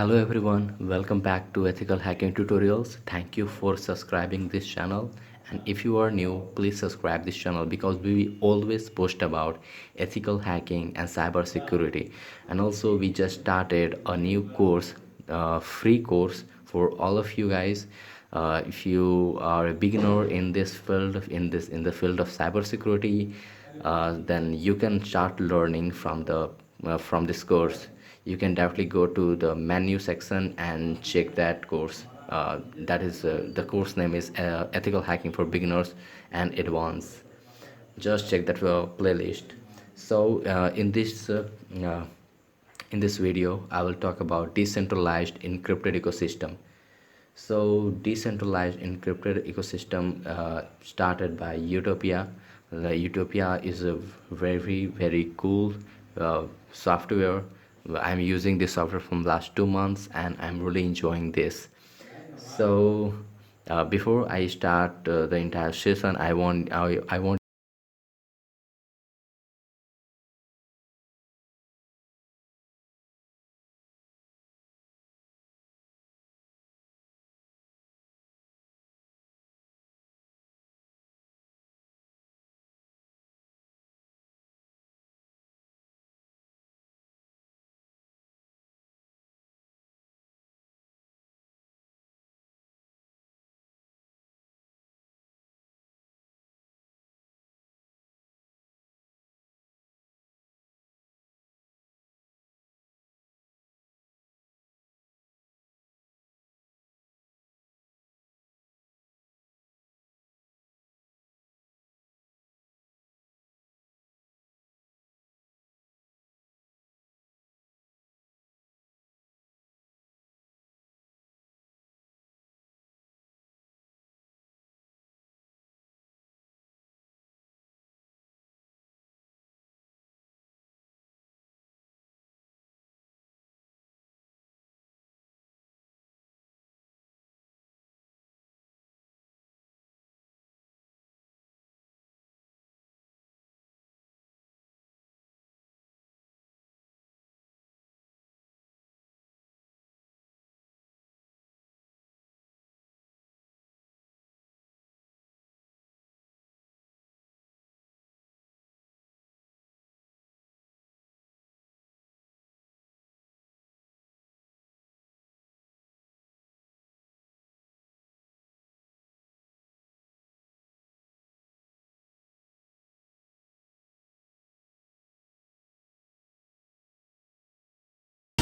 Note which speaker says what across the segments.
Speaker 1: Hello everyone, welcome back to Ethical Hacking Tutorials. Thank you for subscribing this channel, and if you are new, please subscribe this channel because we always post about ethical hacking and cyber security. And also we just started a new course, free course for all of you guys. If you are a beginner in this field, in the field of cybersecurity, then you can start learning from this course. You can directly go to the menu section and check that course. That is the course name is Ethical Hacking for Beginners and Advanced. Just check that playlist. So uh, in this video, I will talk about decentralized encrypted ecosystem. So decentralized encrypted ecosystem started by Utopia. The Utopia is a very cool software. I'm using this software from last 2 months and I'm really enjoying this. So before I start the entire session, I want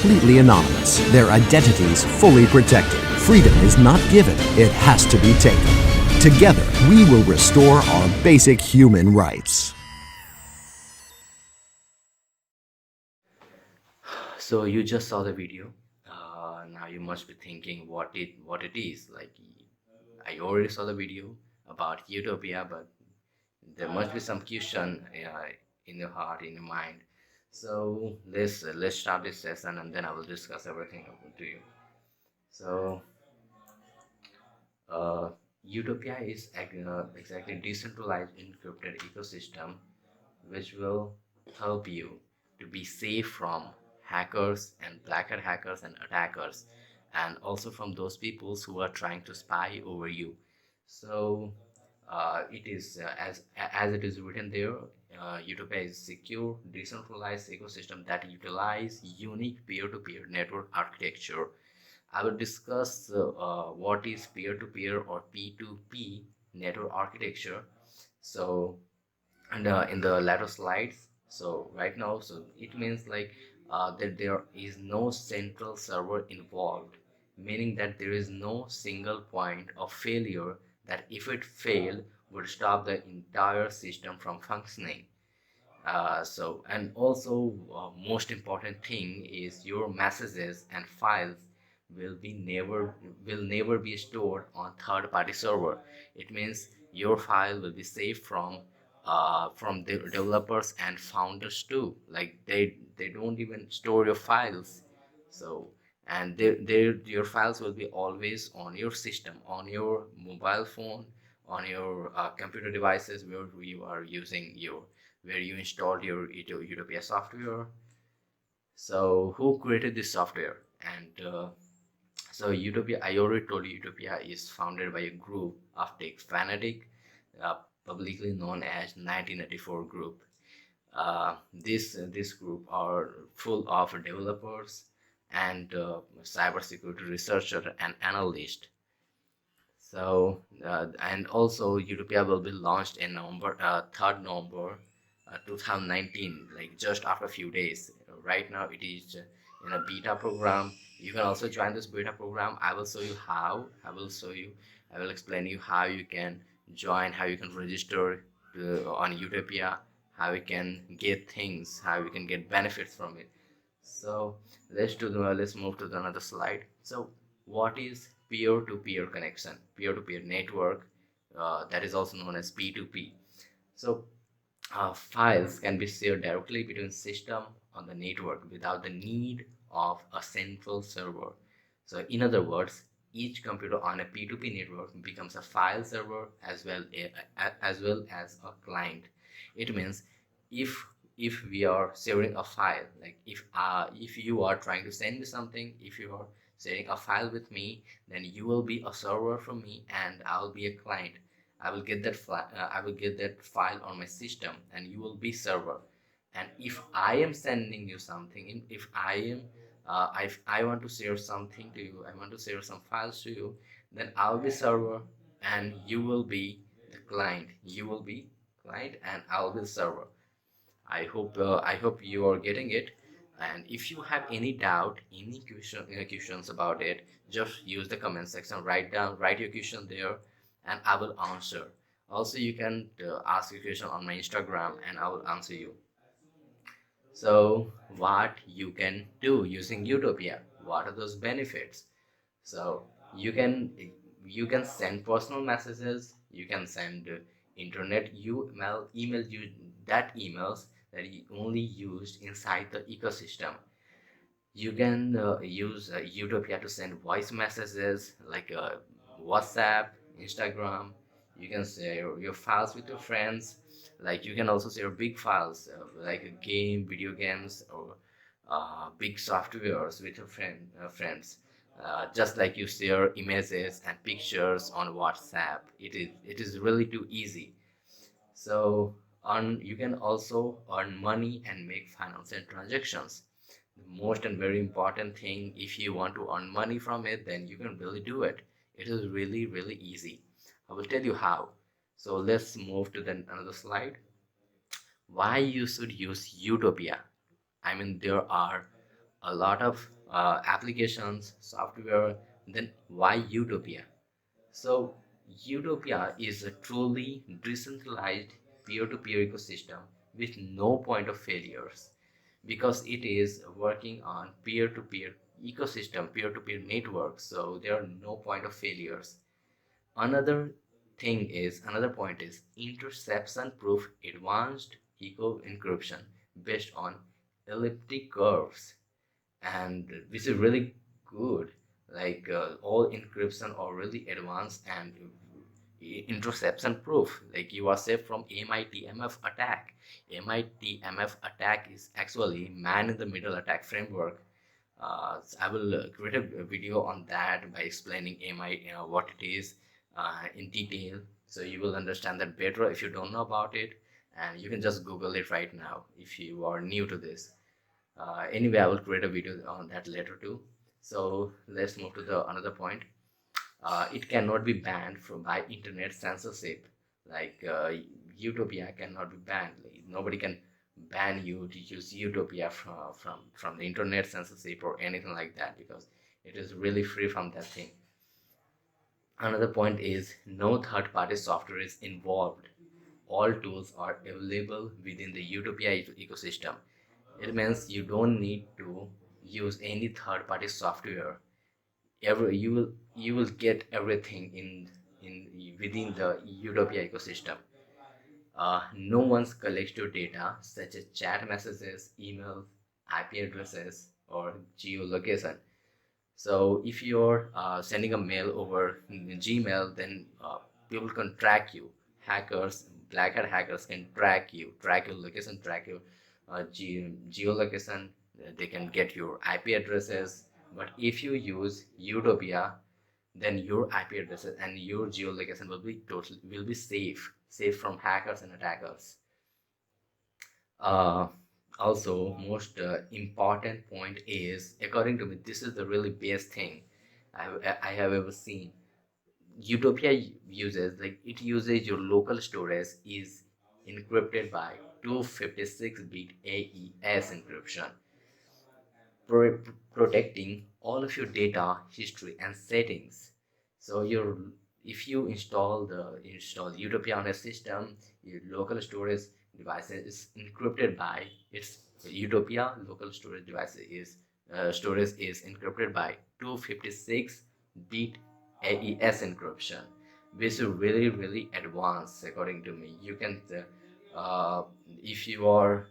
Speaker 2: Completely anonymous, their identities fully protected. Freedom is not given, it has to be taken. Together, we will restore our basic human rights.
Speaker 1: So you just saw the video. Now you must be thinking what it is. Like I already saw the video about Utopia, but there must be some question in your heart, in your mind. So let's start this session, and then I will discuss everything to you. So uh, Utopia is exactly decentralized encrypted ecosystem which will help you to be safe from hackers and black hat hackers and attackers, and also from those people who are trying to spy over you. So it is as it is written there. Utopia is secure decentralized ecosystem that utilize unique peer-to-peer network architecture. I will discuss what is peer-to-peer or P2P network architecture. So and in the latter slides, so right now, so it means like that there is no central server involved, meaning that there is no single point of failure that if it failed would stop the entire system from functioning. So and also most important thing is your messages and files will be never will never be stored on third party server. It means your file will be safe from the developers and founders too. Like they don't even store your files. So and your files will be always on your system, on your mobile phone, on your computer devices where you are using your where you installed your Utopia software. So who created this software? And so Utopia, I already told you, Utopia is founded by a group of tech fanatic, publicly known as 1984 group. This group are full of developers and cybersecurity researcher and analyst. So and also Utopia will be launched in November 3rd November 2019, like just after a few days. Right now it is in a beta program. You can also join this beta program. I will show you how. I will explain you how you can join, how you can register on Utopia, how you can get things, how you can get benefits from it. So let's move to the another slide. So what is peer-to-peer connection? Peer-to-peer network, that is also known as P2P. So files can be shared directly between system on the network without the need of a central server. So in other words, each computer on a P2P network becomes a file server as well as a client. It means if we are sharing a file, like if you are trying to send me something, if you are sharing a file with me, then you will be a server for me and I'll be a client. I will get that file on my system and you will be server. And if I am sending you something, if I am if I want to share something to you, I want to share some files to you, then I'll be server and you will be the client. You will be client and I'll be server. I hope you are getting it. And if you have any doubt, any questions about it, just use the comment section. Write your question there, and I will answer. Also, you can ask a question on my Instagram, and I will answer you. So, what you can do using Utopia? What are those benefits? So you can send personal messages. You can send internet email you that emails that you only used inside the ecosystem. You can use Utopia to send voice messages like WhatsApp, Instagram. You can share your files with your friends. Like you can also share big files like a video games, or big softwares with your friends. Just like you share images and pictures on WhatsApp. It is really too easy. So you can also earn money and make financial transactions. The most and very important thing, if you want to earn money from it, then you can really do it. It is really easy. I will tell you how. So let's move to the another slide. Why you should use Utopia? I mean, there are a lot of applications, software. Then why Utopia? So Utopia is a truly decentralized peer-to-peer ecosystem with no point of failures, because it is working on peer-to-peer ecosystem, peer-to-peer network. So there are no point of failures. Another point is interception proof advanced eco encryption based on elliptic curves, and which is really good. Like all encryption are really advanced and interception proof. Like you are safe from MITMF attack. MITMF attack is actually man in the middle attack framework. I will create a video on that by explaining what it is in detail, so you will understand that better if you don't know about it. And you can just Google it right now if you are new to this. Anyway, I will create a video on that later too. So let's move to the another point. It cannot be banned by internet censorship. Like Utopia cannot be banned. Like, nobody can ban you to use Utopia from the internet censorship or anything like that, because it is really free from that thing. Another point is no third-party software is involved. All tools are available within the Utopia ecosystem. It means you don't need to use any third-party software. You will get everything in within the Utopia ecosystem. No one's collects your data such as chat messages, emails, IP addresses, or geolocation. So if you're sending a mail over Gmail, then people can track you. Hackers, black hat hackers can track your location, track your geolocation. They can get your IP addresses, But if you use Utopia, then your IP addresses and your geolocation will be safe from hackers and attackers. uh, Also, most important point is, according to me, this is the really best thing I have ever seen. Utopia uses, like, it uses your local storage is encrypted by 256-bit AES encryption, protecting all of your data, history, and settings. So your if you install Utopia on a system, your local storage device is encrypted by its Utopia local storage device is storage is encrypted by 256-bit AES encryption, which is really advanced according to me. You can if you are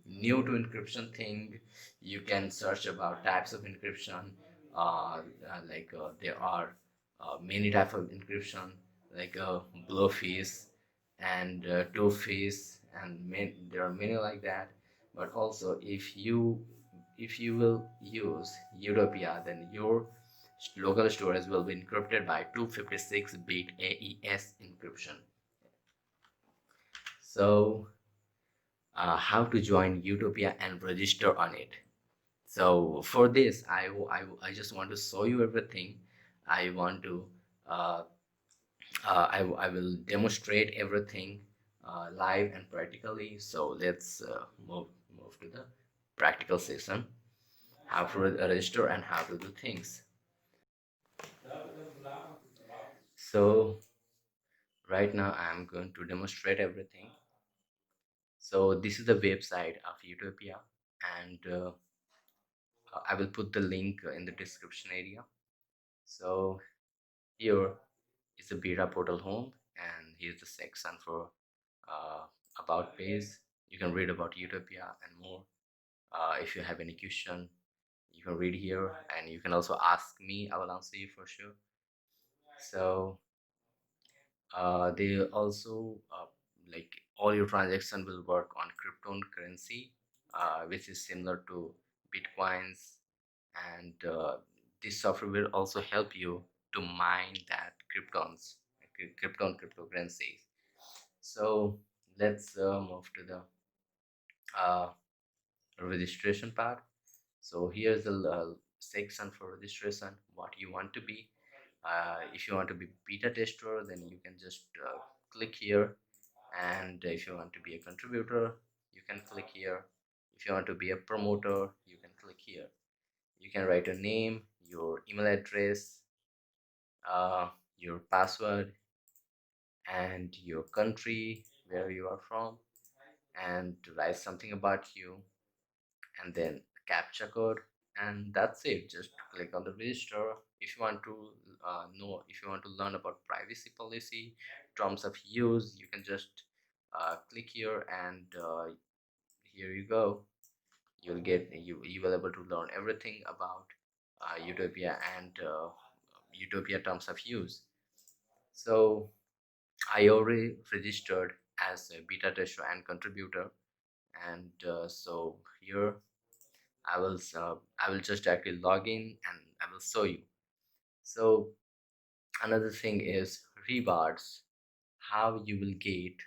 Speaker 1: new to encryption thing, you can search about types of encryption. There are many types of encryption, like blowfish and twofish, and there are many like that. But also, if you will use Utopia, then your local storage will be encrypted by 256-bit AES encryption. So, how to join Utopia and register on it? So for this, I just want to show you everything. I want to uh, I will demonstrate everything live and practically. So let's move to the practical session, how to register and how to do things. So right now I'm going to demonstrate everything. So this is the website of Utopia, and I will put the link in the description area. So here is the beta portal home, and here's the section for uh, about page. You can read about Utopia and more. If you have any question, you can read here, and you can also ask me. I will answer you for sure. So they also like, all your transaction will work on cryptocurrency, which is similar to bitcoins, and this software will also help you to mine that cryptocurrencies. So let's move to the uh, registration part. So here's the section for registration, what you want to be. If you want to be beta tester, then you can just click here. And if you want to be a contributor, you can click here. If you want to be a promoter, you can click here. You can write a name, your email address, uh, your password, and your country where you are from, and write something about you, and then captcha code, and that's it. Just click on the register. If you want to know, if you want to learn about privacy policy, terms of use, you can just click here, and here you go. You will able to learn everything about Utopia and Utopia terms of use. So I already registered as a beta tester and contributor, and so here I will just actually log in and I will show you. So another thing is rewards, how you will get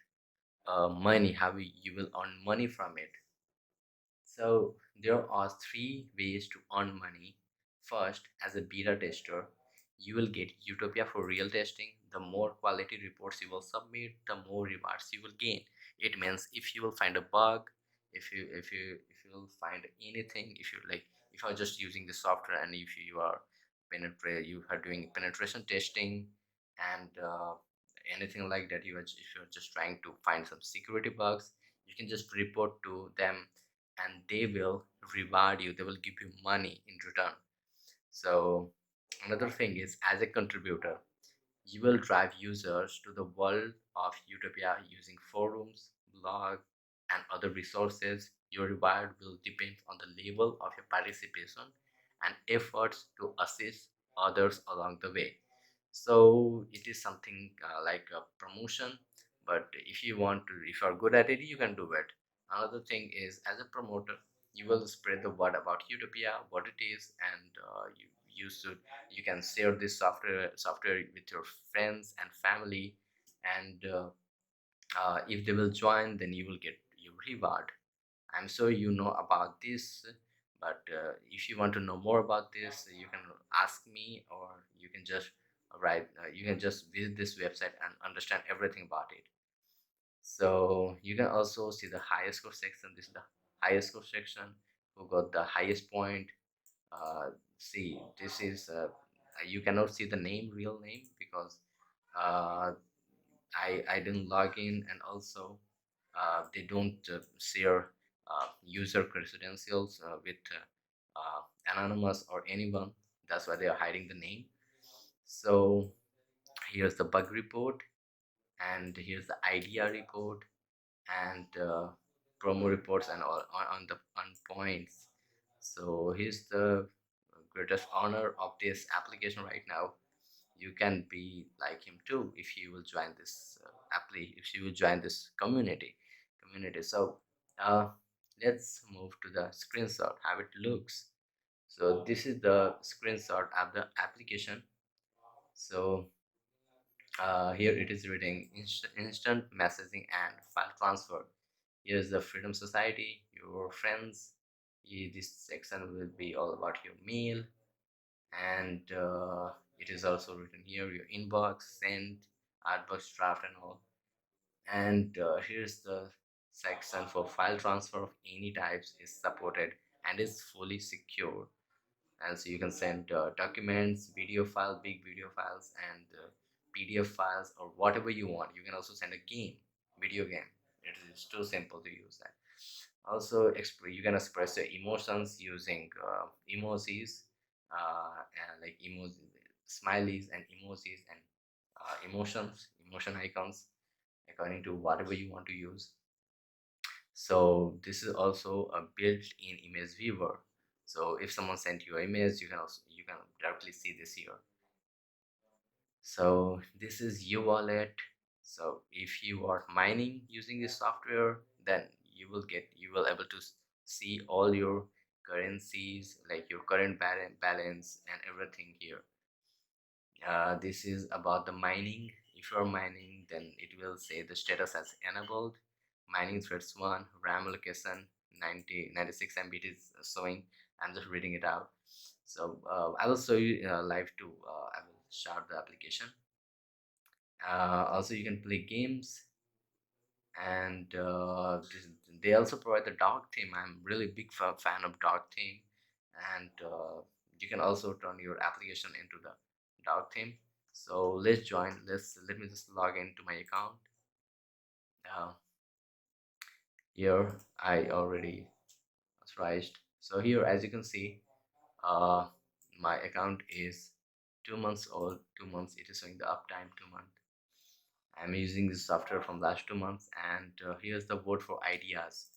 Speaker 1: money, how you will earn money from it. So there are three ways to earn money. First, as a beta tester, you will get Utopia for real testing. The more quality reports you will submit, the more rewards you will gain. It means if you will find a bug, if you will find anything, if you like, if you are just using the software, and if you are you are doing penetration testing, and anything like that, if you're just trying to find some security bugs, you can just report to them, and they will reward you, they will give you money in return. So another thing is, as a contributor, you will drive users to the world of Utopia using forums, blog, and other resources. Your reward will depend on the level of your participation and efforts to assist others along the way. So it is something like a promotion, but if you are good at it, you can do it. Another thing is, as a promoter, you will spread the word about Utopia, what it is, and you can share this software with your friends and family, and if they will join, then you will get your reward. I'm sure you know about this, but if you want to know more about this, you can ask me, or you can just write. You can just visit this website and understand everything about it. So you can also see the highest score section. This is the highest score section. Who got the highest point? See, this is you cannot see the name, real name, because uh, I didn't log in, and also they don't share user credentials with anonymous or anyone. That's why they are hiding the name. So here's the bug report, and here's the idea report, and promo reports, and all on the on points. So here's the greatest honor of this application right now. You can be like him too if you will join this if you will join this community. So uh, let's move to the screenshot how it looks. So this is the screenshot of the application. So here it is reading instant messaging and file transfer. Here's the freedom society, your friends. This section will be all about your mail, and it is also written here your inbox, sent, outbox, draft, and all. And here's the section for file transfer of any types is supported and is fully secure. And so you can send documents, video file, big video files, and PDF files, or whatever you want. You can also send a game, video game. It is too simple to use that. Also you can express your emotions using emojis, and like emojis, smileys, and emojis, and emotion icons, according to whatever you want to use. So this is also a built-in image viewer. So if someone sent you an image, you can directly see this here. So this is wallet. So if you are mining using this software, then you will able to see all your currencies, like your current balance and everything here. This is about the mining. If you're mining, then it will say the status as enabled. Mining threads 1, RAM allocation 96 MB it is showing. I'm just reading it out. So I will show you live too. I will start the application. Also you can play games, and they also provide the dark theme. I'm really big fan of dark theme, and you can also turn your application into the dark theme. So let's join. Let me just log into my account. uh, Here I already authorized. So here, as you can see, uh, my account is 2 months old. 2 months, it is showing the uptime 2 months. I'm using this software from last 2 months, and here's the vote for ideas.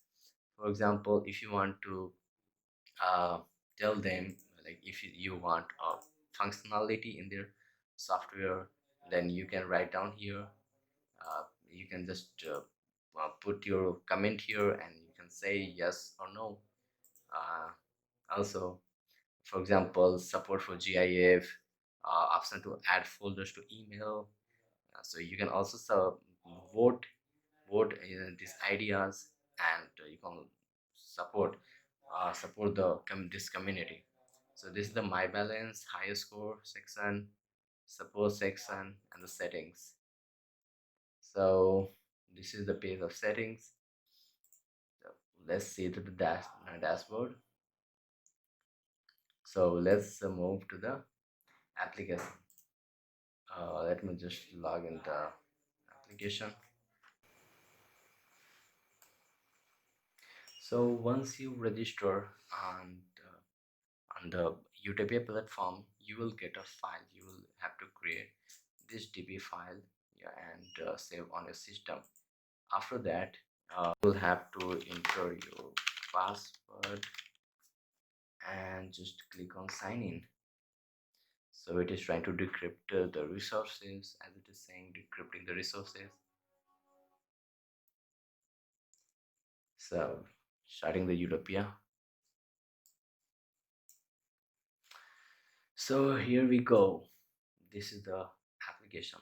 Speaker 1: For example, if you want to uh, tell them, like if you want a functionality in their software, then you can write down here. You can just put your comment here, and you can say yes or no. uh, Also, for example, support for GIF, option to add folders to email. So you can also vote these ideas, and you can support support this community. So this is the my balance, higher score section, support section, and the settings. So this is the page of settings. So let's see to the dashboard. So let's move to the application. Let me just log in the application. So once you register on the Utopia platform, you will get a file. You will have to create this DB file, yeah, and save on your system. After that, you will have to enter your password and just click on sign in. So it is trying to decrypt the resources, as it is saying decrypting the resources. So starting the Utopia. So here we go. This is the application.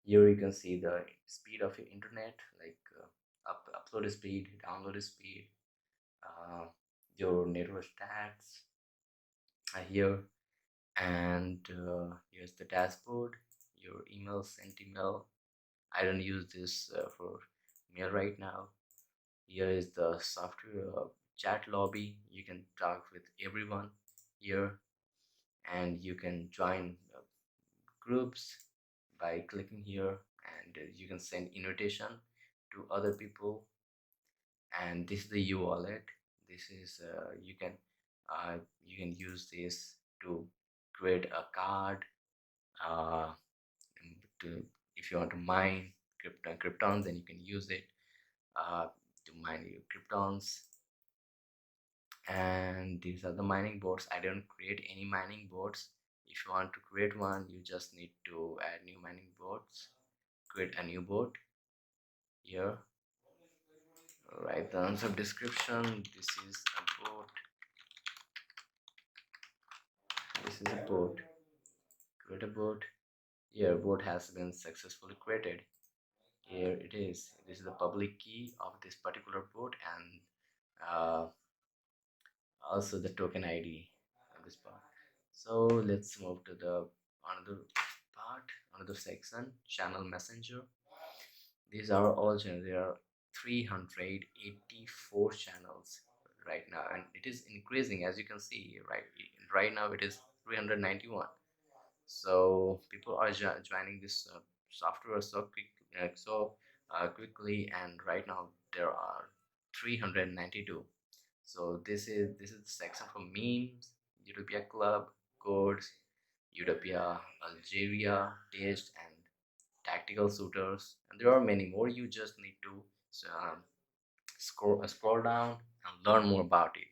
Speaker 1: Here you can see the speed of your internet, like upload speed, download speed, uh, your network stats are here, and here's the dashboard, your email, sent email. I don't use this for mail right now. Here is the software chat lobby. You can talk with everyone here, and you can join groups by clicking here, and you can send invitation to other people. And this is the e-wallet. This is you can use this to create a card, uh, to if you want to mine kryptons, then you can use it uh, to mine your kryptons. And these are the mining boards. I don't create any mining boards. If you want to create one, you just need to add new mining boards, create a new board here, write the answer description. This is a board, this is a board, create a board. Here board has been successfully created. Here it is, this is the public key of this particular board, and uh, also the token ID of this part. So let's move to the another part, another section, channel messenger. These are all channels. There are 384 channels right now, and it is increasing, as you can see. Right now it is 391. So people are joining this software so quickly, and right now there are 392. So this is the section for memes, Utopia Club, codes, Utopia Algeria, taste, and tactical shooters, and there are many more. You just need to um, scroll down and learn more about it.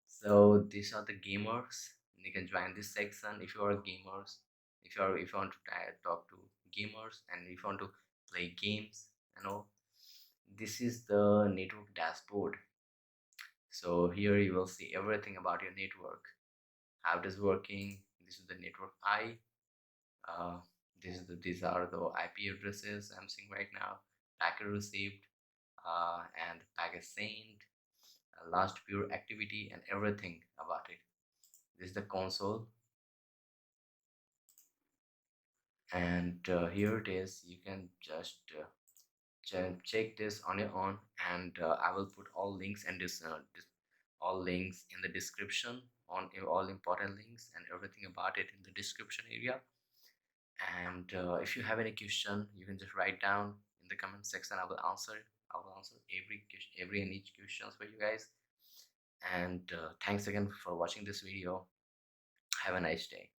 Speaker 1: So these are the gamers. You can join this section if you are gamers. If you want to talk to gamers, and if you want to play games, this is the network dashboard. So here you will see everything about your network, how it is working. This is the network I. Uh, these are the IP addresses I'm seeing right now, packet received, and packet sent, last pure activity, and everything about it. This is the console, and here it is. You can just check this on your own, and I will put all links and all links in the description, on all important links and everything about it in the description area. And if you have any question, you can just write down in the comment section. I will answer every and each questions for you guys. And thanks again for watching this video. Have a nice day.